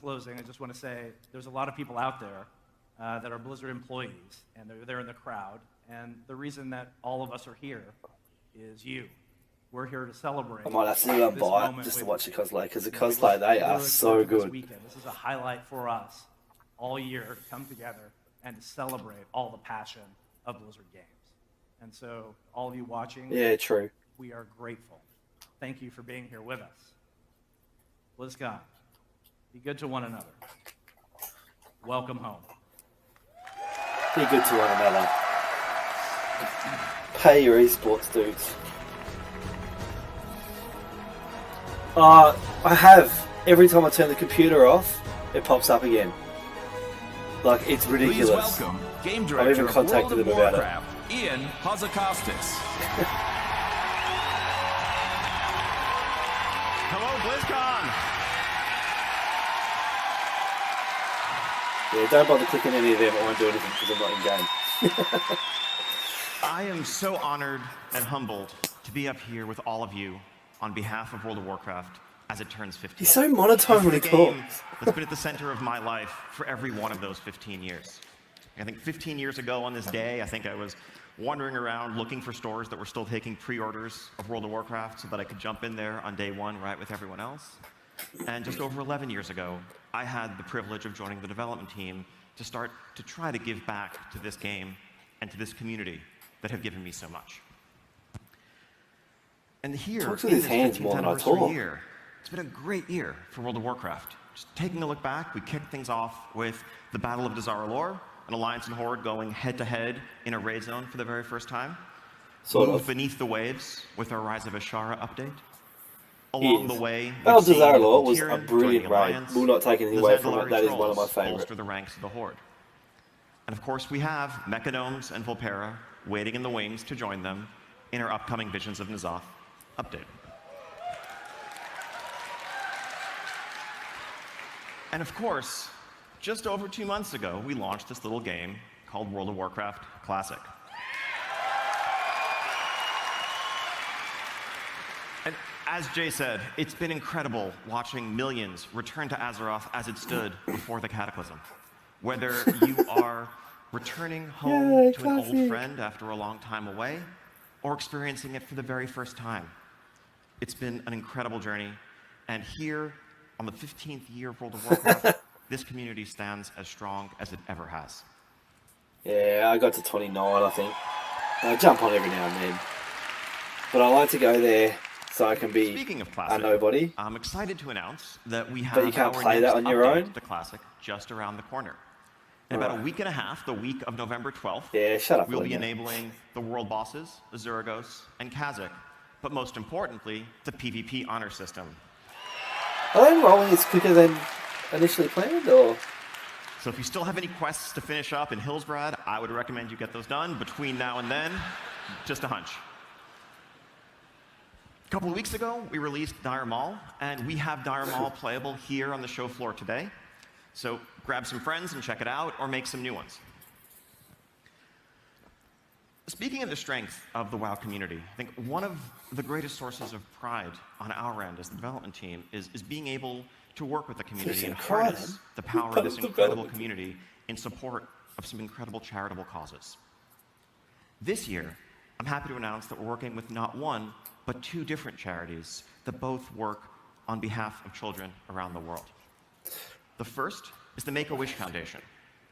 closing, I just want to say there's a lot of people out there that are Blizzard employees, and they're there in the crowd. And the reason that all of us are here is you. We're here to celebrate. I might have to do a bite just to watch the cosplay, because the cosplay, they are so good. This is a highlight for us all year to come together and to celebrate all the passion of Blizzard games. And so, all of you watching, yeah, true. We are grateful. Thank you for being here with us. BlizzCon, be good to one another. Welcome home. Be good to one another. Pay your esports dudes. I have. Every time I turn the computer off, it pops up again. Like, it's ridiculous. Please welcome Game I've Director even contacted of him World about of Warcraft, Ian Hazakostas. Hello, BlizzCon! Yeah, don't bother clicking any of them. I won't do anything because I'm not in game. I am so honored and humbled to be up here with all of you on behalf of World of Warcraft as it turns 15. He's so monotone when he talks. That's been at the center of my life for every one of those 15 years. I think 15 years ago on this day, I think I was wandering around looking for stores that were still taking pre-orders of World of Warcraft so that I could jump in there on day one right with everyone else. And just over 11 years ago, I had the privilege of joining the development team to start to try to give back to this game and to this community that have given me so much. And here, Talks with his hands more than I talk. Year, it's been a great year for World of Warcraft. Just taking a look back, we kicked things off with the Battle of Dazar'alor, an Alliance and Horde going head-to-head in a raid zone for the very first time. Moved beneath the waves with our Rise of Ashara update. Along the way, Battle of Dazar'alor was a brilliant raid. We'll not take anything away from it. That is one of my favourites. Bolster the ranks of the Horde. And of course, we have Mechanomes and Volpera waiting in the wings to join them in our upcoming Visions of N'Zoth update. And of course, just over 2 months ago, we launched this little game called World of Warcraft Classic. And as Jay said, it's been incredible watching millions return to Azeroth as it stood before the Cataclysm. Whether you are returning home to an old friend after a long time away, or experiencing it for the very first time. It's been an incredible journey, and here, on the 15th year of World of Warcraft, this community stands as strong as it ever has. Yeah, I got to 29, I think. I jump on every now and then. But I like to go there so I can be Speaking of Classic, a nobody. I'm excited to announce that we have But you can't our play that next on your update own? to the Classic just around the corner. In about a week and a half, the week of November 12th, Yeah, shut up. we'll be William. enabling the world bosses, Azuragos, and Kha'Zix, but most importantly, the PvP honor system. Are they rolling this quicker than initially planned, or? So if you still have any quests to finish up in Hillsbrad, I would recommend you get those done between now and then. Just a hunch. A couple of weeks ago, we released Dire Maul, and we have Dire Maul playable here on the show floor today. So grab some friends and check it out, or make some new ones. Speaking of the strength of the WoW community, I think one of the greatest sources of pride on our end as the development team is being able to work with the community and harness the power of this incredible community in support of some incredible charitable causes. This year, I'm happy to announce that we're working with not one, but 2 different charities that both work on behalf of children around the world. The first is the Make-A-Wish Foundation,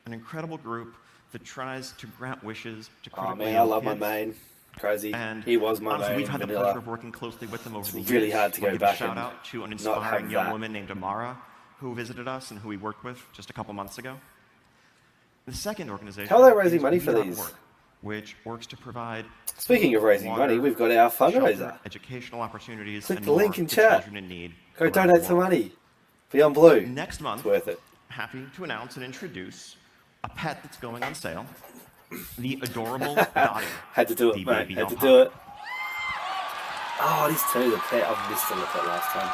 an incredible group that tries to grant wishes to critically I ill love my kids. main. Crazy. And He was my honestly, main. we've had the Vanilla. pleasure of working closely with them over the years. really hard to go I'll give back a shout and out to an not inspiring have young that. woman named Amara who visited us and who we worked with just a couple months ago. The second organization How are they raising is money for We.org, these? which works to provide Speaking of raising water, money, we've got our shelter, fundraiser. educational opportunities, Click and the more link in for chat. children in need Go around the donate some world. money. Beyond Blue. Next month, It's worth it. happy to announce and introduce a pet that's going on sale. The adorable Dottie. Had to do it, the mate. baby Had to on do pop. it. Oh, this too, the pet. I've missed a look at last time.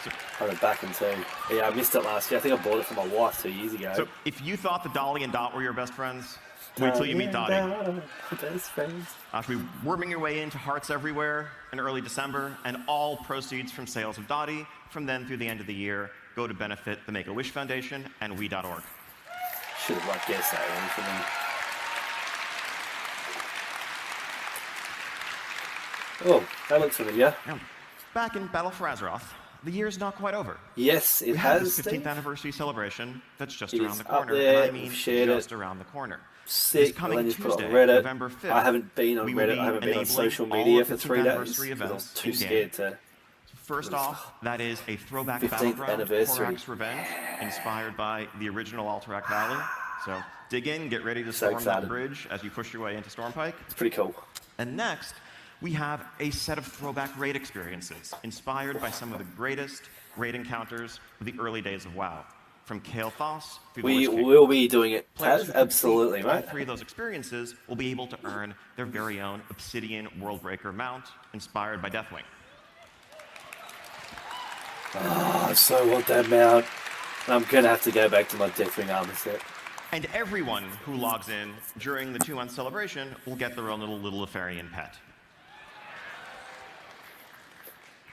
So I went back into. Yeah, I missed it last year. I think I bought it for my wife 2 years ago. So if you thought that Dolly and Dot were your best friends, wait till you meet Dottie. Best friends. After worming your way into Hearts Everywhere in early December, and all proceeds from sales of Dottie from then through the end of the year go to benefit the Make-A-Wish Foundation and we.org. Should have guessed that one for me. Oh, that looks familiar. Now, back in Battle for Azeroth, the year's not quite over. Yes, it We have has. this 15th Steve. anniversary celebration that's just It around is the up corner, there, and I mean we've shared just it. around the corner. Sick. This coming Lenny's put it Tuesday, on Reddit. November 5th, I haven't been on we will Reddit. be I haven't been on enabling social all media of for the 3 days anniversary because I was events too in-game. scared to. First off, that is a throwback 15th battleground, anniversary. Korak's Revenge, inspired by the original Alterac Valley. So dig in, get ready to So storm that excited. bridge as you push your way into Stormpike. It's pretty cool. And next, we have a set of throwback raid experiences inspired by some of the greatest raid encounters of the early days of WoW. From Kael'thas through the We Lich King. will be doing it, Players Taz. who Absolutely, complete all mate. 3 of those experiences will be able to earn their very own Obsidian Worldbreaker mount inspired by Deathwing. Oh, I so want that mount. I'm gonna have to go back to my Deathwing armor set. And everyone who logs in during the 2-month celebration will get their own little Lefarian pet.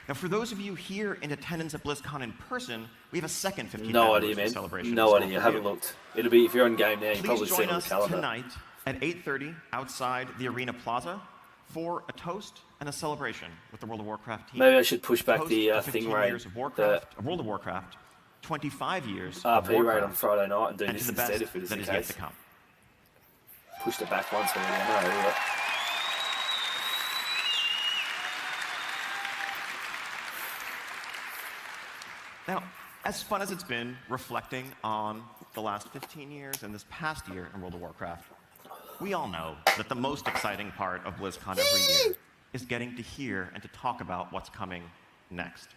Now, for those of you here in attendance at BlizzCon in person, we have a second 15th No anniversary idea, man. celebration. No in store idea. for Haven't you. looked. It'll be if you're on game now. You Please probably see join it on the us calendar. tonight at 8:30 outside the Arena Plaza for a toast and a celebration with the World of Warcraft team. Maybe I should push back Toast the to thing 15 raid, years of the Warcraft, World of Warcraft, 25 years of RP raid on Warcraft, Friday night and do and this to the instead best if it is that the is yet case. to come. Pushed it back once already. I know. But Now, as fun as it's been reflecting on the last 15 years and this past year in World of Warcraft, we all know that the most exciting part of BlizzCon every year is getting to hear and to talk about what's coming next.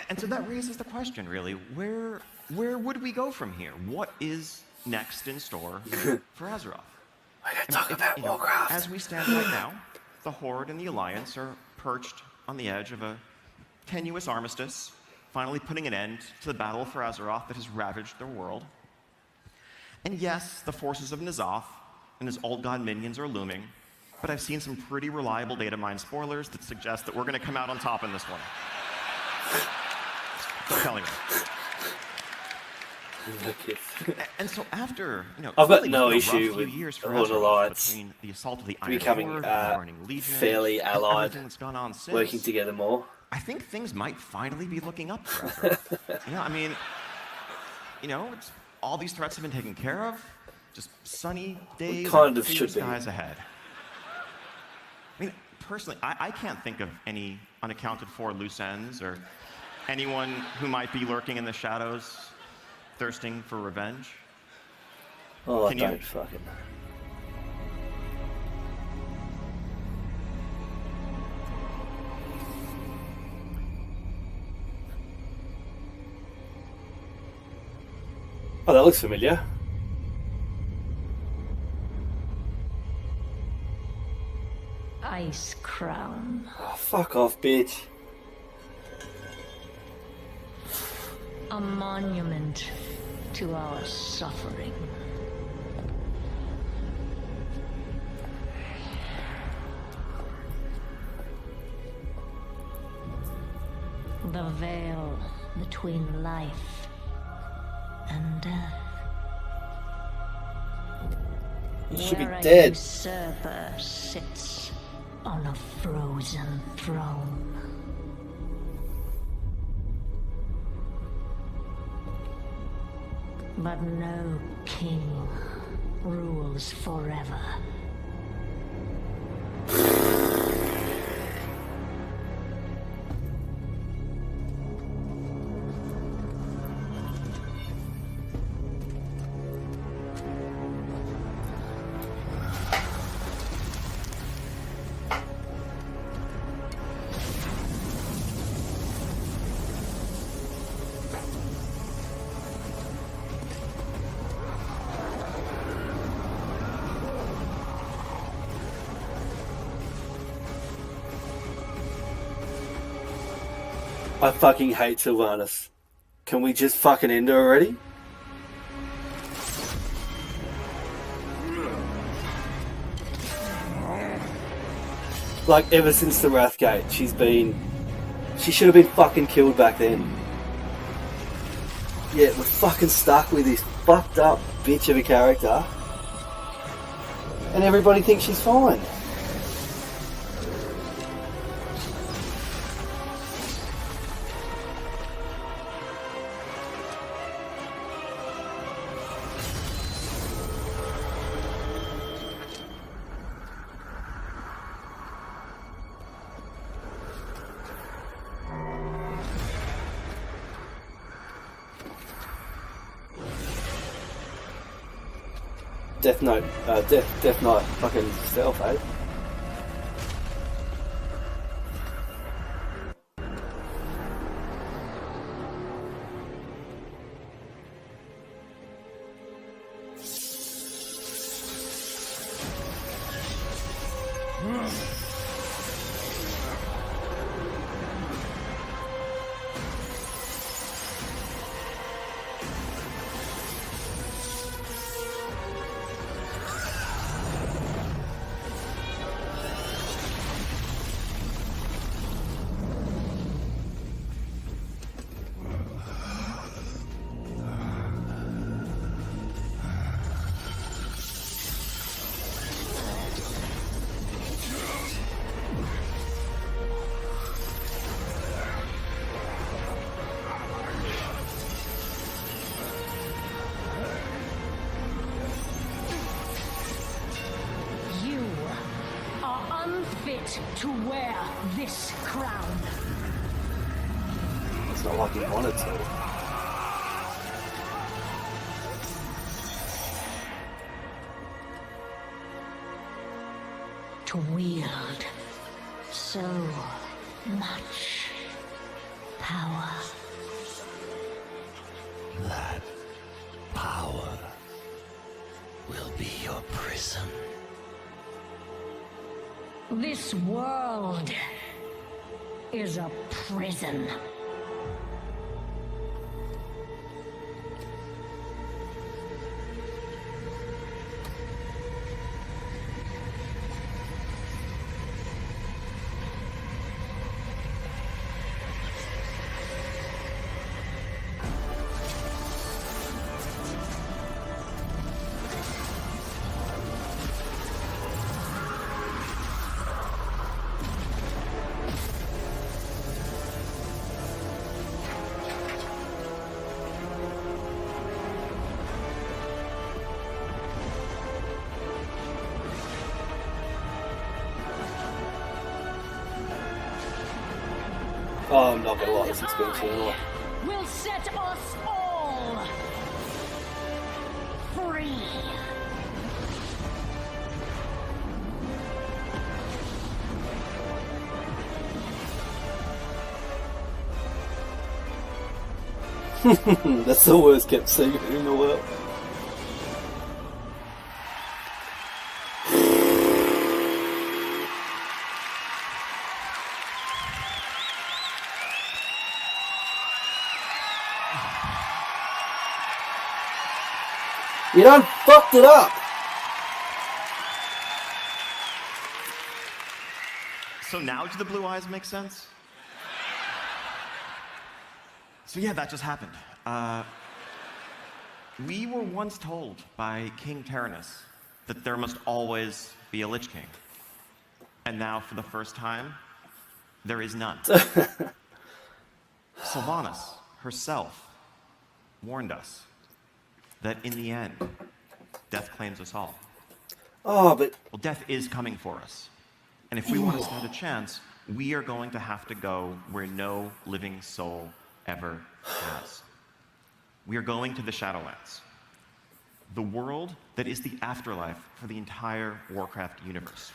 And so that raises the question, really, where would we go from here? What is next in store for Azeroth? we're gonna talk about Warcraft. As we stand right now, the Horde and the Alliance are perched on the edge of a tenuous armistice, finally putting an end to the battle for Azeroth that has ravaged their world. And yes, the forces of N'Zoth and his old god minions are looming, but I've seen some pretty reliable data mine spoilers that suggest that we're going to come out on top in this one. I'm telling you. And so after, I've got really no it's been a issue rough few with years for Horde Azeroth Alliance between the assault of the Iron becoming Horde, the Burning Legion, fairly and allied, everything that's gone on since. working together more. I think things might finally be looking up for Azeroth. I mean, it's, all these threats have been taken care of. Just sunny days, kind and of clear should be. skies ahead. I mean, personally, I can't think of any unaccounted for loose ends or anyone who might be lurking in the shadows, thirsting for revenge. Oh, I Can you- don't fucking. Oh, that looks familiar. Ice Crown. Oh, fuck off, bitch. A monument to our suffering. The veil between life and death. You should be Where a dead. usurper sits on a frozen throne. But no king rules forever. I fucking hate Sylvanas. Can we just fucking end her already? Like, ever since the Wrathgate, she should have been fucking killed back then. Yeah, we're fucking stuck with this fucked up bitch of a character. And everybody thinks she's fine. Death Knight fucking stealth, eh? To wear this crown. It's not like he wanted to. To wield so much power. That power will be your prison. This world is a prison. Oh, I'm not gonna lie, this expansion anymore. Will set us all free. That's the worst kept secret in the world. You done fucked it up! So now do the blue eyes make sense? So yeah, that just happened. We were once told by King Tyrannus that there must always be a Lich King. And now, for the first time, there is none. Sylvanas herself warned us that in the end, death claims us all. Oh, but... Well, death is coming for us. And if we want to stand a chance, we are going to have to go where no living soul ever has. We are going to the Shadowlands, the world that is the afterlife for the entire Warcraft universe.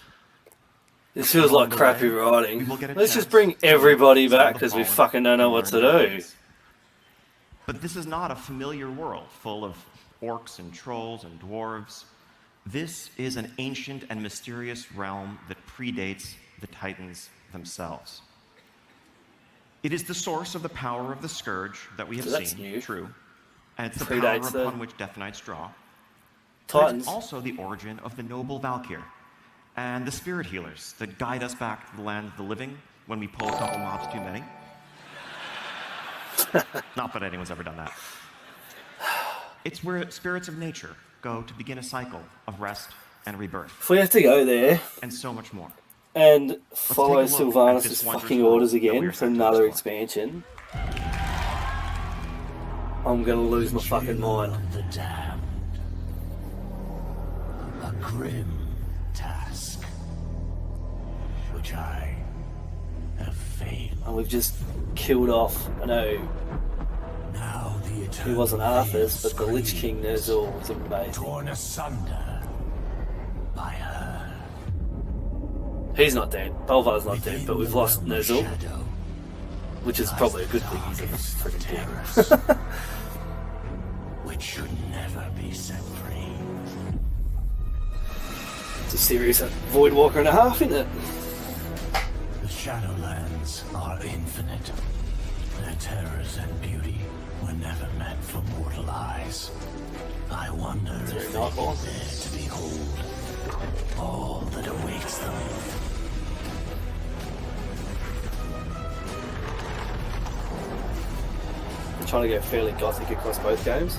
This feels like crappy writing. Let's just bring everybody back because we fucking don't know what to do. But this is not a familiar world full of orcs and trolls and dwarves. This is an ancient and mysterious realm that predates the Titans themselves. It is the source of the power of the Scourge that we have So that's seen, new. true. And it's the Predates power the upon which Death Knights draw. But Titans. it's also the origin of the noble Valkyr and the spirit healers that guide us back to the land of the living when we pull a couple mobs too many. Not that anyone's ever done that. It's where spirits of nature go to begin a cycle of rest and rebirth, If we have to go there and so much more. and follow take a look at Sylvanas' this wondrous fucking world orders that we again are for set to another explore. expansion, I'm gonna lose my fucking mind. Of the damned. A grim task, which I have failed. And we've just killed off, I know Now the he eternal wasn't Arthur's, veil but the Lich King screams, Ner'zhul was amazing. torn asunder by her. He's not dead, Bolvar's not dead, but we've Within lost the realm of Ner'zhul, shadow which is lies probably a the good thing, he's a darkest of freaking king. terrors, which should never be set free. It's a serious Void Walker and a half, isn't it? The Shadowlands are infinite. Their terrors and beauty were never meant for mortal eyes. I wonder if very they not will long. dare to behold all that awaits them. I'm trying to go fairly gothic across both games.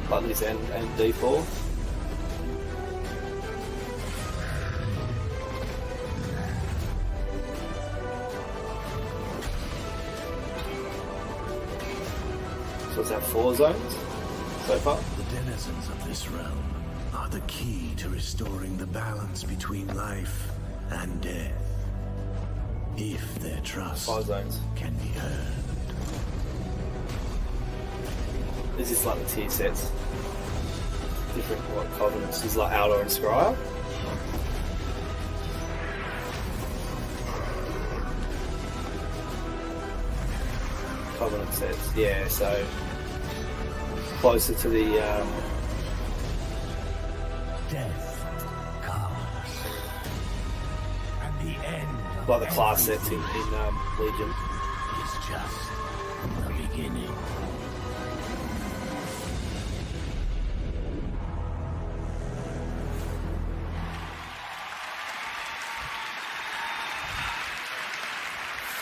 Buttons and D4. So it's that 4 zones so far. The denizens of this realm are the key to restoring the balance between life and death. If their trust 5 zones. can be earned. Is this like the tier sets? Different what covenants? Is like Outer and Scryer? Covenant sets, yeah, so closer to the Death comes. And the end of like the class sets everything in Legion. is just the beginning.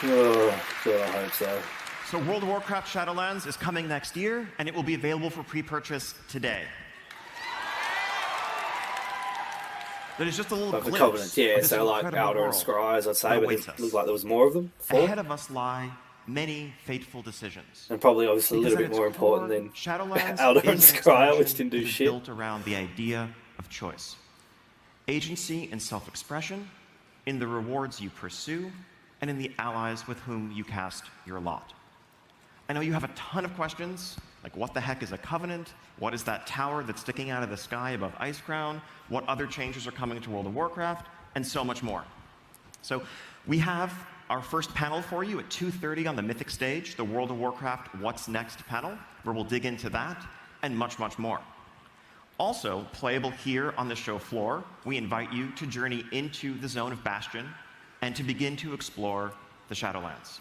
Oh god, I hope so. So World of Warcraft Shadowlands is coming next year, and it will be available for pre-purchase today. That is just a little But the glimpse Covenants, yeah, of this so like incredible Outer and world Scryers, I'd say, that but awaits it us. looked like there was more of them. 4. Ahead of us lie many fateful decisions. And probably obviously a Because little at bit more its core, important than Shadowlands Outer is and an Scryer, which expansion didn't do that is shit. built around the idea of choice. Agency and self-expression, in the rewards you pursue, and in the allies with whom you cast your lot. I know you have a ton of questions, like what the heck is a covenant? What is that tower that's sticking out of the sky above Icecrown? What other changes are coming to World of Warcraft? And so much more. So we have our first panel for you at 2:30 on the Mythic stage, the World of Warcraft What's Next panel, where we'll dig into that and much, much more. Also, playable here on the show floor, we invite you to journey into the Zone of Bastion and to begin to explore the Shadowlands.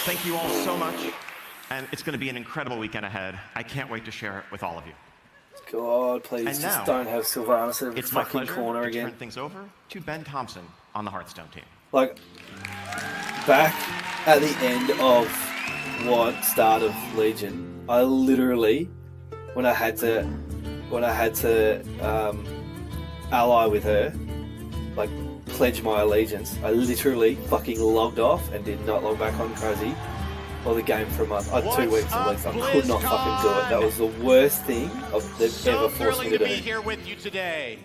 Thank you all so much, and it's going to be an incredible weekend ahead. I can't wait to share it with all of you. God, please And just now, don't have Sylvanas in the It's my fucking pleasure corner to again. turn things over to Ben Thompson on the Hearthstone team. Like, back at the end of start of Legion, I literally, when I had to ally with her, like pledge my allegiance, I literally fucking logged off and did not log back on Cozy or the game for a month. I had 2 weeks at least. I could not fucking do it. That was the worst thing they've ever forced me to do. here with you today.